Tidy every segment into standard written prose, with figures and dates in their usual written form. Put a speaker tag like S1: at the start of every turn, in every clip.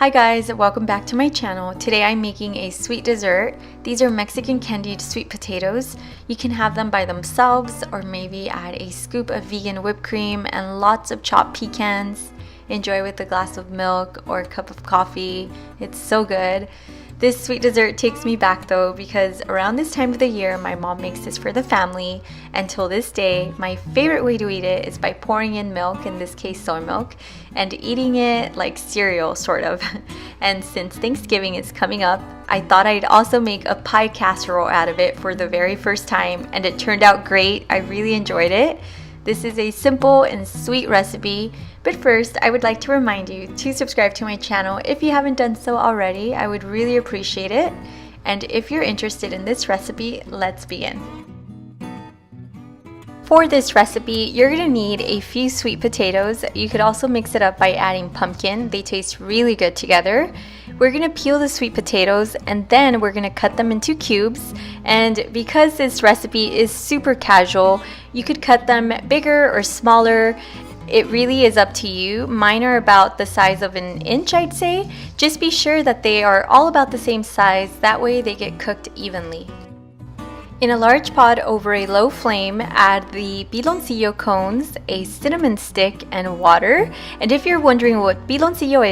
S1: Hi guys, welcome back to my channel. Today I'm making a sweet dessert. These are Mexican candied sweet potatoes. You can have them by themselves or maybe add a scoop of vegan whipped cream and lots of chopped pecans. Enjoy with a glass of milk or a cup of coffee. It's so good. This sweet dessert takes me back though because around this time of the year my mom makes this for the family, and till this day my favorite way to eat it is by pouring in milk, in this case soy milk, and eating it like cereal sort of. And since Thanksgiving is coming up, I thought I'd also make a pie casserole out of it for the very first time, and it turned out great. I really enjoyed it. This is a simple and sweet recipe, but first I would like to remind you to subscribe to my channel if you haven't done so already. I would really appreciate it. And if you're interested in this recipe, let's begin. For this recipe, you're going to need a few sweet potatoes. You could also mix it up by adding pumpkin. They taste really good together. We're going to peel the sweet potatoes and then we're going to cut them into cubes. And because this recipe is super casual, you could cut them bigger or smaller. It really is up to you. Mine are about the size of an inch, I'd say. Just be sure that they are all about the same size. That way they get cooked evenly. In a large pot over a low flame, add the Piloncillo cones, a cinnamon stick, and water. And if you're wondering what Piloncillo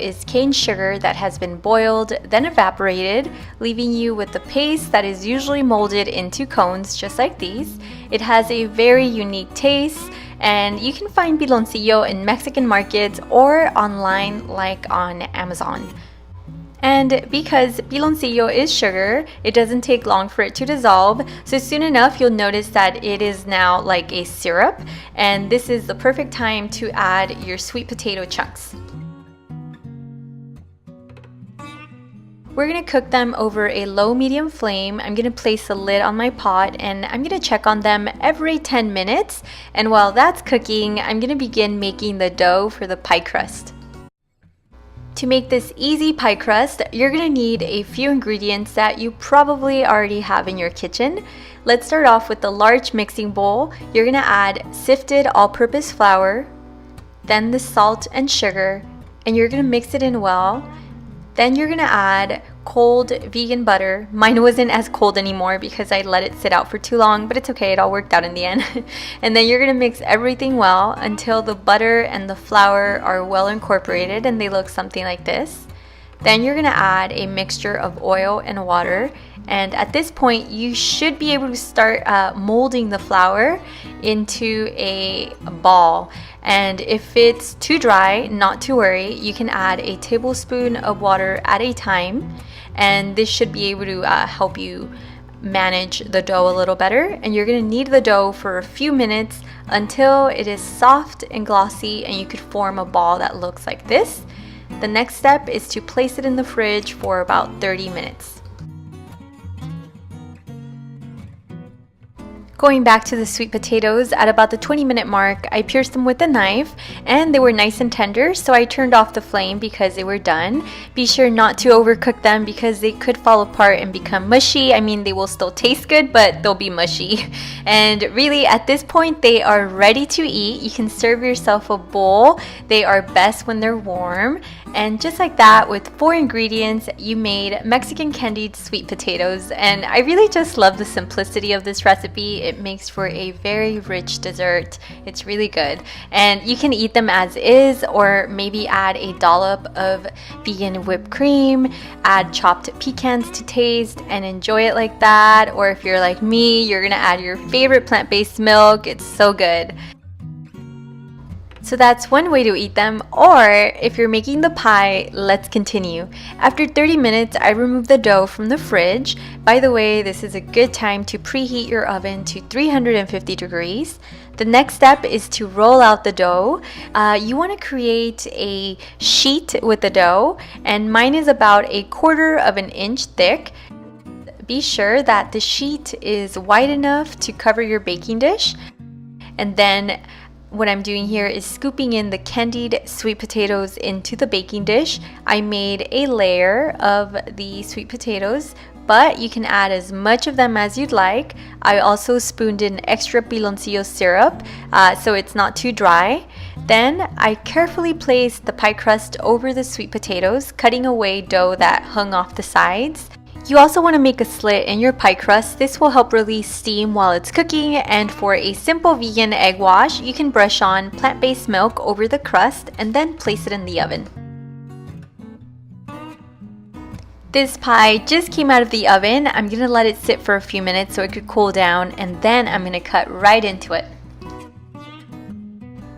S1: is cane sugar that has been boiled, then evaporated, leaving you with the paste that is usually molded into cones just like these. It has a very unique taste, and you can find Piloncillo in Mexican markets or online like on Amazon. And because Piloncillo is sugar, it doesn't take long for it to dissolve, so soon enough you'll notice that it is now like a syrup, and this is the perfect time to add your sweet potato chunks. We're going to cook them over a low-medium flame. I'm going to place the lid on my pot and I'm going to check on them every 10 minutes. And while that's cooking, I'm going to begin making the dough for the pie crust. To make this easy pie crust, you're going to need a few ingredients that you probably already have in your kitchen. Let's start off with the large mixing bowl. You're going to add sifted all-purpose flour, then the salt and sugar, and you're going to mix it in well. Then you're going to add cold vegan butter. Mine wasn't as cold anymore because I let it sit out for too long, but it's okay, it all worked out in the end. And then you're going to mix everything well until the butter and the flour are well incorporated and they look something like this. Then you're going to add a mixture of oil and water. And at this point, you should be able to start molding the flour into a ball. And if it's too dry, not to worry, you can add a tablespoon of water at a time. And this should be able to help you manage the dough a little better. And you're going to knead the dough for a few minutes until it is soft and glossy and you could form a ball that looks like this. The next step is to place it in the fridge for about 30 minutes. Going back to the sweet potatoes, at about the 20-minute mark, I pierced them with a knife and they were nice and tender, so I turned off the flame because they were done. Be sure not to overcook them because they could fall apart and become mushy. I mean, they will still taste good, but they'll be mushy. And really, at this point, they are ready to eat. You can serve yourself a bowl. They are best when they're warm. And just like that, with 4 ingredients, you made Mexican candied sweet potatoes. And I really just love the simplicity of this recipe. It makes for a very rich dessert. It's really good. And you can eat them as is, or maybe add a dollop of vegan whipped cream, add chopped pecans to taste, and enjoy it like that. Or if you're like me, you're gonna add your favorite plant-based milk. It's so good. So that's one way to eat them, or if you're making the pie, let's continue. After 30 minutes, I removed the dough from the fridge. By the way, this is a good time to preheat your oven to 350 degrees. The next step is to roll out the dough. You want to create a sheet with the dough, and mine is about 1/4 inch thick. Be sure that the sheet is wide enough to cover your baking dish, and then what I'm doing here is scooping in the candied sweet potatoes into the baking dish. I made a layer of the sweet potatoes, but you can add as much of them as you'd like. I also spooned in extra Piloncillo syrup so it's not too dry. Then I carefully placed the pie crust over the sweet potatoes, cutting away dough that hung off the sides. You also want to make a slit in your pie crust. This will help release steam while it's cooking, and for a simple vegan egg wash, you can brush on plant-based milk over the crust and then place it in the oven. This pie just came out of the oven. I'm going to let it sit for a few minutes so it could cool down, and then I'm going to cut right into it.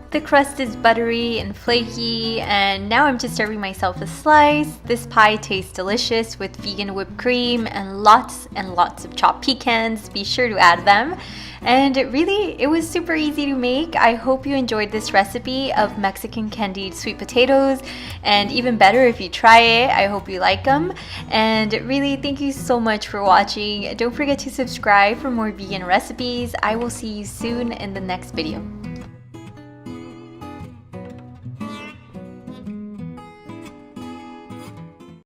S1: The crust is buttery and flaky, and now I'm just serving myself a slice. This pie tastes delicious with vegan whipped cream and lots of chopped pecans. Be sure to add them. And it was super easy to make. I hope you enjoyed this recipe of Mexican candied sweet potatoes, and even better if you try it. I hope you like them. And really, thank you so much for watching. Don't forget to subscribe for more vegan recipes. I will see you soon in the next video.